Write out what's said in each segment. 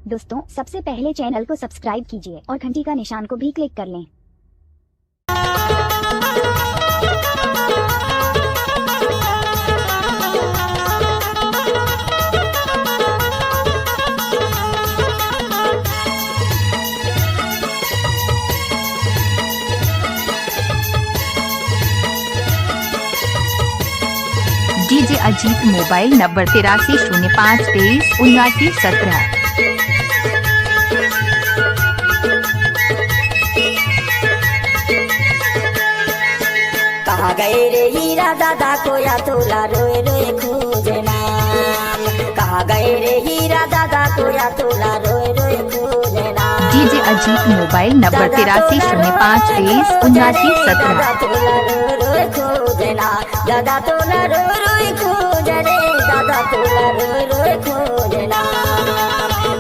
दोस्तों सबसे पहले चैनल को सब्सक्राइब कीजिए और घंटी का निशान को भी क्लिक कर लें। DJ Ajit mobile number 8305237917। कहाँ गए रे हीरा दादा कोया तोला रोए रोए खोजना। कहाँ गए रे हीरा दादा कोया तोला रोए रोए खोजना। DJ Ajit mobile number 8305237917। दादा तोला रोए रोए खोजना। दादा तोला रोए रोए खोजने। दादा तोला रोए रोए खोजना।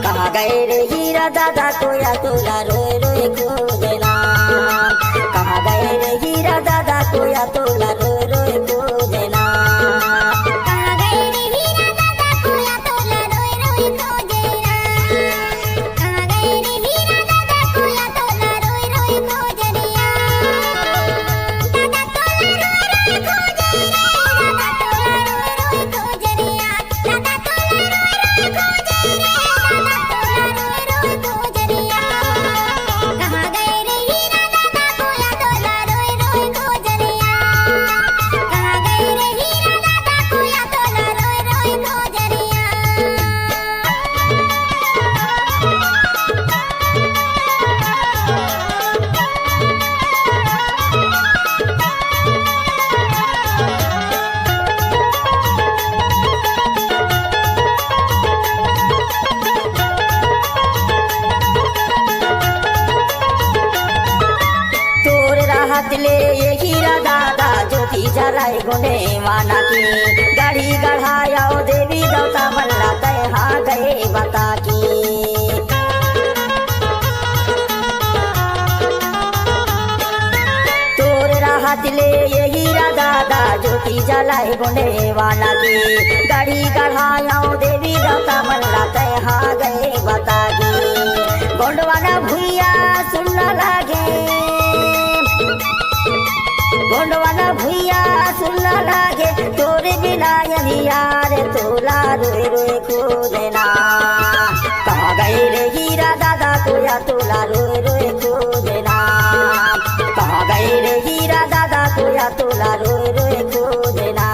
कहाँ गए रे हीरा दादा कोया तोला रोए रोए खोजना। कहाँ गए रे हीरा दादा कोया तोला रोए रोए खोजना। कहाँ गए रे हीरा दादा कोया तोला रोए रोए खोजना। कहाँ गए रे हीरा दादा कोया तोला रोए रोए खोजनिया। दादा तोला रोए रोए खोजनिया। दादा तोला रोए रोए खोजनिया। दादा तोला रोए रोए खोजनिया। दादा तोला रोए रोए खोजनिया। कहाँ गए रे हीरा दादा कोया तोला रोए रोए खोजनिया। कहाँ गए रे हीरा दादा कोया तोला रोए रोए खोजनिया। तोर राहत ले ये हीरा दादा ज्योति जराए गुने माना की गाड़ी गढ़ाया देवी दौता मल्ला तय हाँ गए बता की। तोर राहत ले ये हीरा दादा ज्योति जलाए गुने वाना की गाड़ी गढ़ाया देवी दौता मल्ला तय हाँ गए बता की। गोंडवाना भुइया सुनना लागे। गोंडवाना भुइया सुनना लागे। तोरे बिना यार तोला रोए रोए खोजना। कहाँ गए रे हीरा दादा कोया तोला रोए रोए खोजना। कहाँ गए रे हीरा दादा कोया तोला रोए रोए खोजना।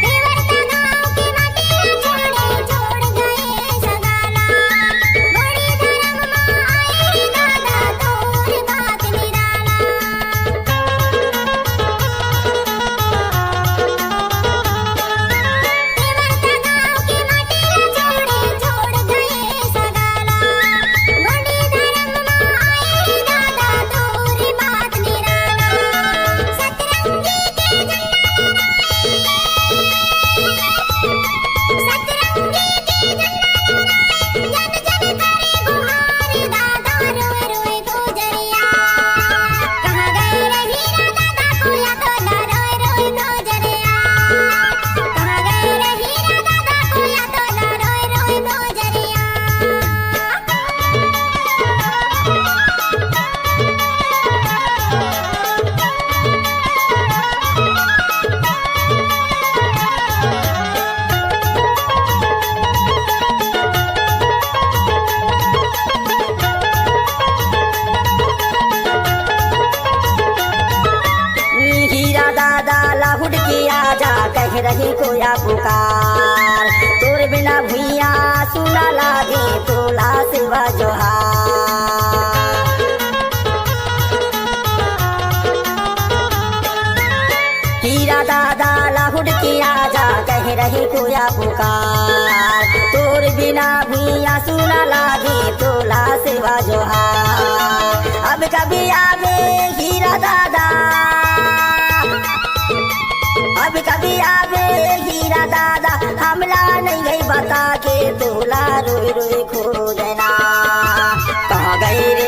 देवर का गाँव की माटी छोड़े छोड़ गए सगाला। बड़ी धर्म माँ आई दादा तोर बात निराला। देवर का गाँव की माटी छोड़े छोड़ गए सगाला। बड़ी धर्म माँ आई दादा तोर बात निराला। सतरंगी के सतरंगी के जन जन करे गुहार दादा रोए रोए खोजरिया। कहाँ गए रे हीरा दादा कोया तोला रोए रोए खोजरिया। कहाँ गए रे हीरा दादा कोया तोला रोए रोए खोजरिया। हीरा दादा लाहुड की आजा कह रही कोया पुकार। तोर बिना भुइया सुना लागे तोला सिवा जोहार। हीरा दादा लाहुड की आजा कह रही कोया पुकार। तोर बिना भुइया सुना लागे तोला सिवा जोहार। अब कभी आवे हीरा दादा। अब खोजना। कहाँ गई रे